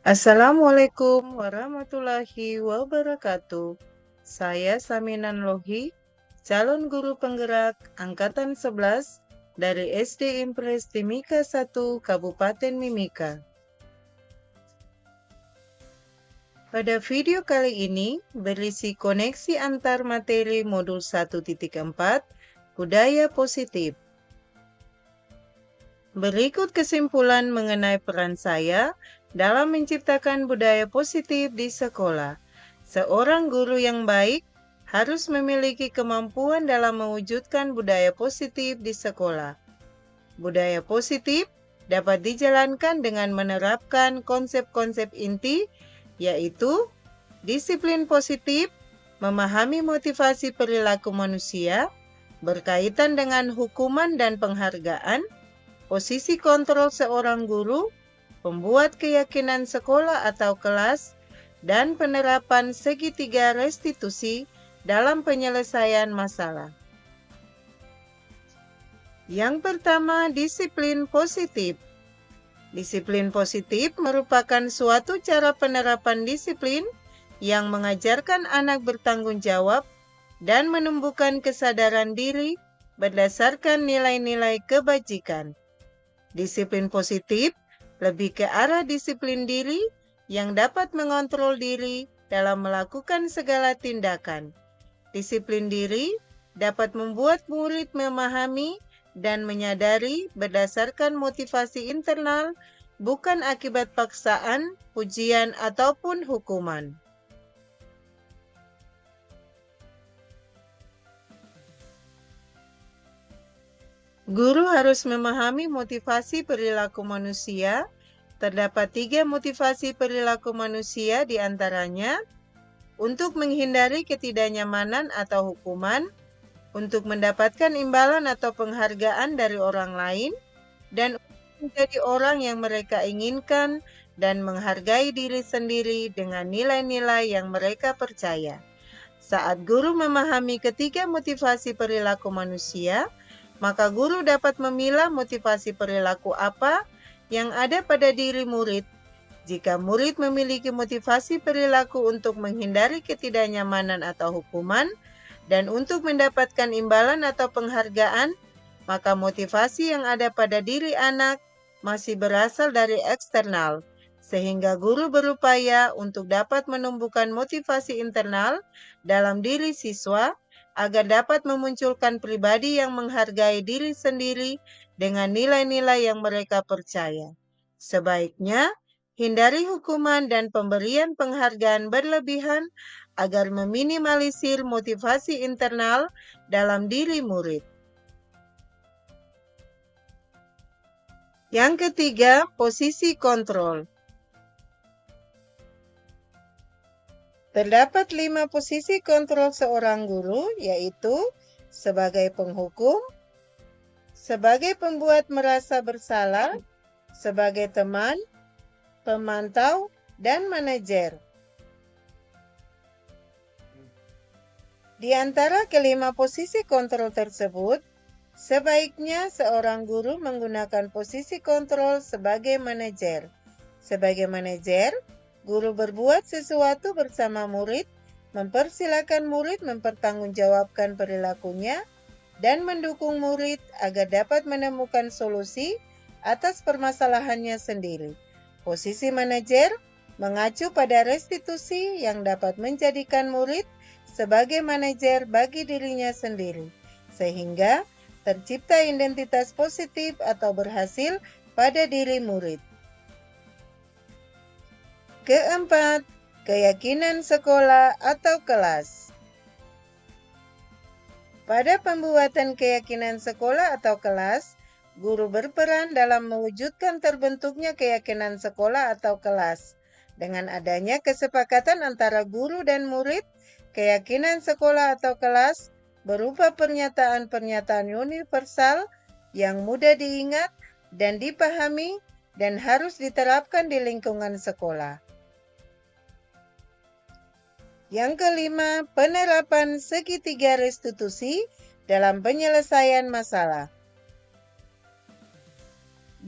Assalamualaikum warahmatullahi wabarakatuh. Saya Saminan Lohi, calon guru penggerak Angkatan 11 dari SD Impres Timika 1, Kabupaten Mimika. Pada video kali ini berisi koneksi antar materi modul 1.4, budaya positif. Berikut kesimpulan mengenai peran saya dalam menciptakan budaya positif di sekolah. Seorang guru yang baik harus memiliki kemampuan dalam mewujudkan budaya positif di sekolah. Budaya positif dapat dijalankan dengan menerapkan konsep-konsep inti, yaitu disiplin positif, memahami motivasi perilaku manusia, berkaitan dengan hukuman dan penghargaan, posisi kontrol seorang guru, pembuat keyakinan sekolah atau kelas, dan penerapan segitiga restitusi dalam penyelesaian masalah. Yang pertama, disiplin positif. Disiplin positif merupakan suatu cara penerapan disiplin yang mengajarkan anak bertanggung jawab dan menumbuhkan kesadaran diri berdasarkan nilai-nilai kebajikan. Disiplin positif lebih ke arah disiplin diri yang dapat mengontrol diri dalam melakukan segala tindakan. Disiplin diri dapat membuat murid memahami dan menyadari berdasarkan motivasi internal, bukan akibat paksaan, pujian, ataupun hukuman. Guru harus memahami motivasi perilaku manusia. Terdapat 3 motivasi perilaku manusia, diantaranya untuk menghindari ketidaknyamanan atau hukuman, untuk mendapatkan imbalan atau penghargaan dari orang lain, dan menjadi orang yang mereka inginkan dan menghargai diri sendiri dengan nilai-nilai yang mereka percaya. Saat guru memahami ketiga motivasi perilaku manusia, maka guru dapat memilah motivasi perilaku apa yang ada pada diri murid. Jika murid memiliki motivasi perilaku untuk menghindari ketidaknyamanan atau hukuman dan untuk mendapatkan imbalan atau penghargaan, maka motivasi yang ada pada diri anak masih berasal dari eksternal, sehingga guru berupaya untuk dapat menumbuhkan motivasi internal dalam diri siswa agar dapat memunculkan pribadi yang menghargai diri sendiri dengan nilai-nilai yang mereka percaya. Sebaiknya, hindari hukuman dan pemberian penghargaan berlebihan agar meminimalisir motivasi internal dalam diri murid. Yang ketiga, posisi kontrol. Terdapat 5 posisi kontrol seorang guru, yaitu sebagai penghukum, sebagai pembuat merasa bersalah, sebagai teman, pemantau, dan manajer. Di antara kelima posisi kontrol tersebut, sebaiknya seorang guru menggunakan posisi kontrol sebagai manajer. Sebagai manajer, guru berbuat sesuatu bersama murid, mempersilakan murid mempertanggungjawabkan perilakunya, dan mendukung murid agar dapat menemukan solusi atas permasalahannya sendiri. Posisi manajer mengacu pada restitusi yang dapat menjadikan murid sebagai manajer bagi dirinya sendiri, sehingga tercipta identitas positif atau berhasil pada diri murid. Keempat, keyakinan sekolah atau kelas. Pada pembuatan keyakinan sekolah atau kelas, guru berperan dalam mewujudkan terbentuknya keyakinan sekolah atau kelas. Dengan adanya kesepakatan antara guru dan murid, keyakinan sekolah atau kelas berupa pernyataan-pernyataan universal yang mudah diingat dan dipahami dan harus diterapkan di lingkungan sekolah. Yang kelima, penerapan segitiga restitusi dalam penyelesaian masalah.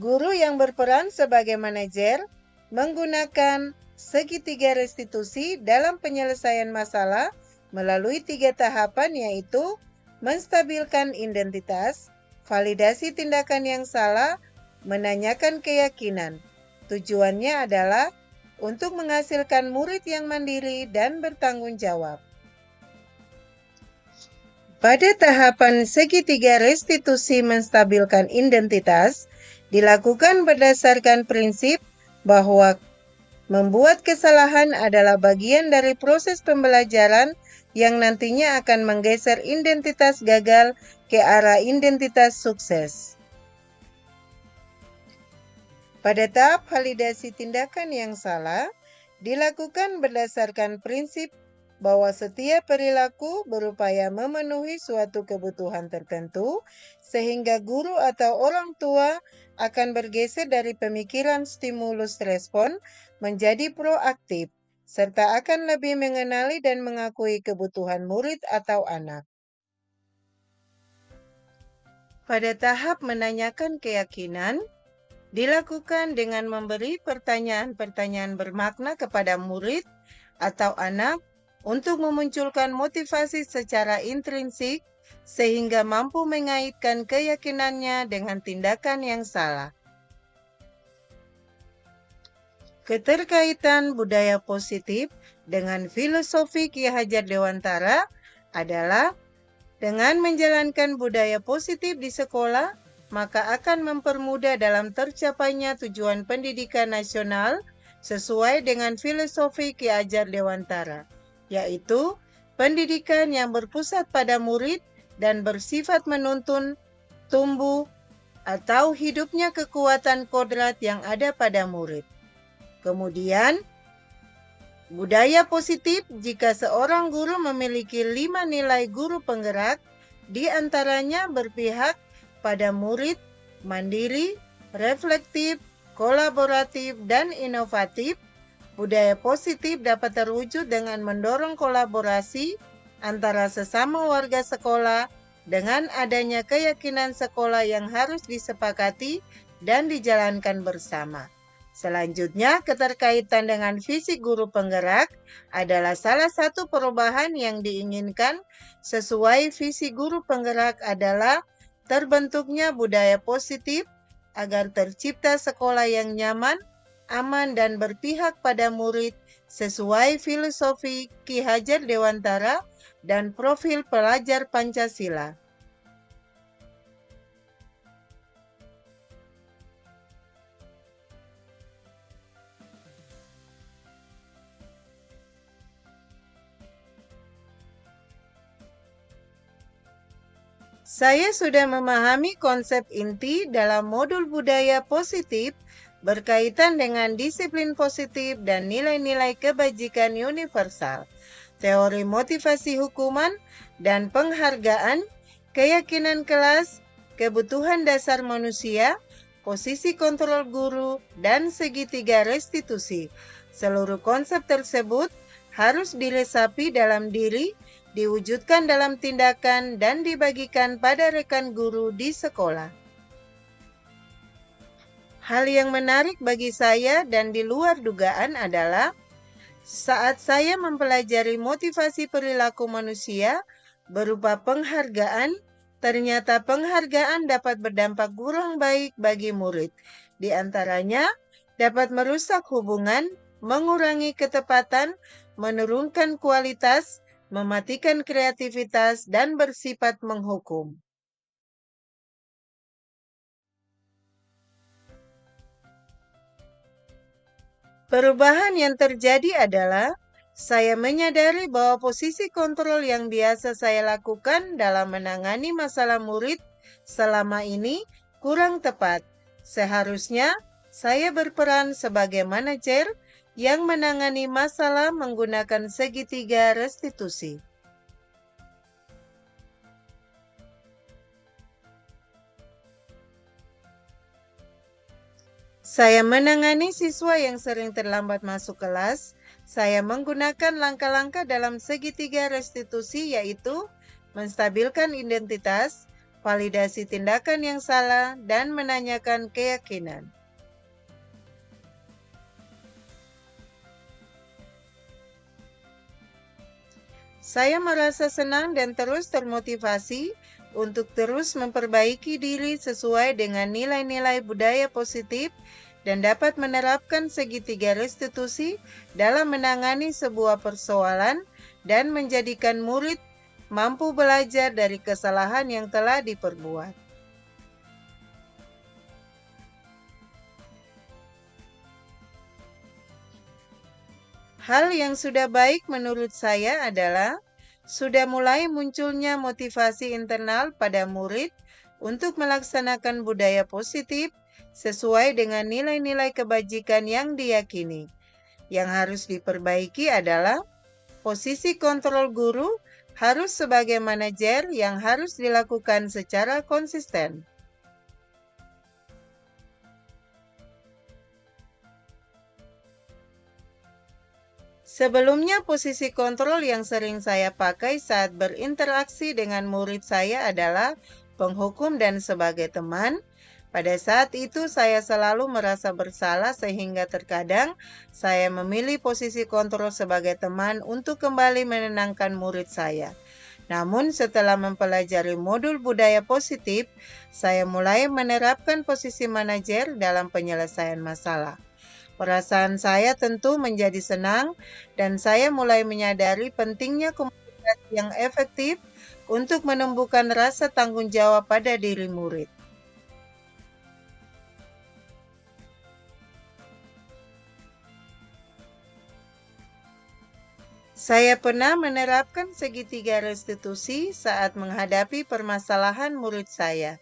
Guru yang berperan sebagai manajer menggunakan segitiga restitusi dalam penyelesaian masalah melalui 3 tahapan, yaitu menstabilkan identitas, validasi tindakan yang salah, menanyakan keyakinan. Tujuannya adalah untuk menghasilkan murid yang mandiri dan bertanggung jawab. Pada tahapan segitiga restitusi menstabilkan identitas, dilakukan berdasarkan prinsip bahwa membuat kesalahan adalah bagian dari proses pembelajaran yang nantinya akan menggeser identitas gagal ke arah identitas sukses. Pada tahap validasi tindakan yang salah, dilakukan berdasarkan prinsip bahwa setiap perilaku berupaya memenuhi suatu kebutuhan tertentu, sehingga guru atau orang tua akan bergeser dari pemikiran stimulus respon menjadi proaktif, serta akan lebih mengenali dan mengakui kebutuhan murid atau anak. Pada tahap menanyakan keyakinan, dilakukan dengan memberi pertanyaan-pertanyaan bermakna kepada murid atau anak untuk memunculkan motivasi secara intrinsik sehingga mampu mengaitkan keyakinannya dengan tindakan yang salah. Keterkaitan budaya positif dengan filosofi Ki Hajar Dewantara adalah dengan menjalankan budaya positif di sekolah, maka akan mempermudah dalam tercapainya tujuan pendidikan nasional sesuai dengan filosofi Ki Hajar Dewantara, yaitu pendidikan yang berpusat pada murid dan bersifat menuntun, tumbuh, atau hidupnya kekuatan kodrat yang ada pada murid. Kemudian, budaya positif jika seorang guru memiliki 5 nilai guru penggerak, di antaranya berpihak pada murid, mandiri, reflektif, kolaboratif, dan inovatif. Budaya positif dapat terwujud dengan mendorong kolaborasi antara sesama warga sekolah dengan adanya keyakinan sekolah yang harus disepakati dan dijalankan bersama. Selanjutnya, keterkaitan dengan visi guru penggerak adalah salah satu perubahan yang diinginkan. Sesuai visi guru penggerak adalah terbentuknya budaya positif agar tercipta sekolah yang nyaman, aman, dan berpihak pada murid sesuai filosofi Ki Hajar Dewantara dan profil pelajar Pancasila. Saya sudah memahami konsep inti dalam modul budaya positif berkaitan dengan disiplin positif dan nilai-nilai kebajikan universal, teori motivasi hukuman dan penghargaan, keyakinan kelas, kebutuhan dasar manusia, posisi kontrol guru, dan segitiga restitusi. Seluruh konsep tersebut harus diresapi dalam diri, diwujudkan dalam tindakan, dan dibagikan pada rekan guru di sekolah. Hal yang menarik bagi saya dan di luar dugaan adalah saat saya mempelajari motivasi perilaku manusia berupa penghargaan, ternyata penghargaan dapat berdampak kurang baik bagi murid. Di antaranya, dapat merusak hubungan, mengurangi ketepatan, menurunkan kualitas, mematikan kreativitas, dan bersifat menghukum. Perubahan yang terjadi adalah saya menyadari bahwa posisi kontrol yang biasa saya lakukan dalam menangani masalah murid selama ini kurang tepat. Seharusnya saya berperan sebagai manajer yang menangani masalah menggunakan segitiga restitusi. Saya menangani siswa yang sering terlambat masuk kelas. Saya menggunakan langkah-langkah dalam segitiga restitusi, yaitu menstabilkan identitas, validasi tindakan yang salah, dan menanyakan keyakinan. Saya merasa senang dan terus termotivasi untuk terus memperbaiki diri sesuai dengan nilai-nilai budaya positif dan dapat menerapkan segitiga restitusi dalam menangani sebuah persoalan dan menjadikan murid mampu belajar dari kesalahan yang telah diperbuat. Hal yang sudah baik menurut saya adalah sudah mulai munculnya motivasi internal pada murid untuk melaksanakan budaya positif sesuai dengan nilai-nilai kebajikan yang diyakini. Yang harus diperbaiki adalah posisi kontrol guru harus sebagai manajer yang harus dilakukan secara konsisten. Sebelumnya, posisi kontrol yang sering saya pakai saat berinteraksi dengan murid saya adalah penghukum dan sebagai teman. Pada saat itu, saya selalu merasa bersalah sehingga terkadang saya memilih posisi kontrol sebagai teman untuk kembali menenangkan murid saya. Namun, setelah mempelajari modul budaya positif, saya mulai menerapkan posisi manajer dalam penyelesaian masalah. Perasaan saya tentu menjadi senang dan saya mulai menyadari pentingnya komunikasi yang efektif untuk menumbuhkan rasa tanggung jawab pada diri murid. Saya pernah menerapkan segitiga restitusi saat menghadapi permasalahan murid saya.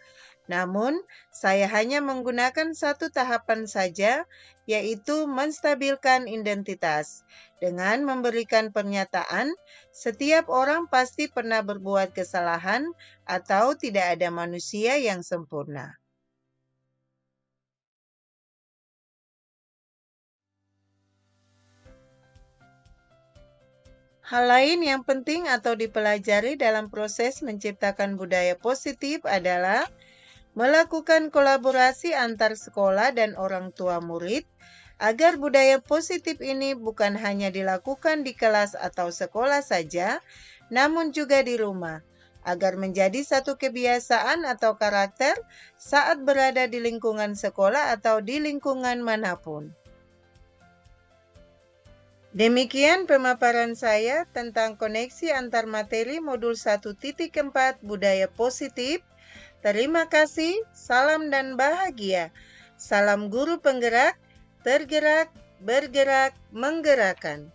Namun, saya hanya menggunakan satu tahapan saja, yaitu menstabilkan identitas. Dengan memberikan pernyataan, setiap orang pasti pernah berbuat kesalahan atau tidak ada manusia yang sempurna. Hal lain yang penting atau dipelajari dalam proses menciptakan budaya positif adalah melakukan kolaborasi antar sekolah dan orang tua murid agar budaya positif ini bukan hanya dilakukan di kelas atau sekolah saja, namun juga di rumah, agar menjadi satu kebiasaan atau karakter saat berada di lingkungan sekolah atau di lingkungan manapun. Demikian pemaparan saya tentang koneksi antar materi modul 1.4 budaya positif. Terima kasih, salam dan bahagia. Salam guru penggerak, tergerak, bergerak, menggerakkan.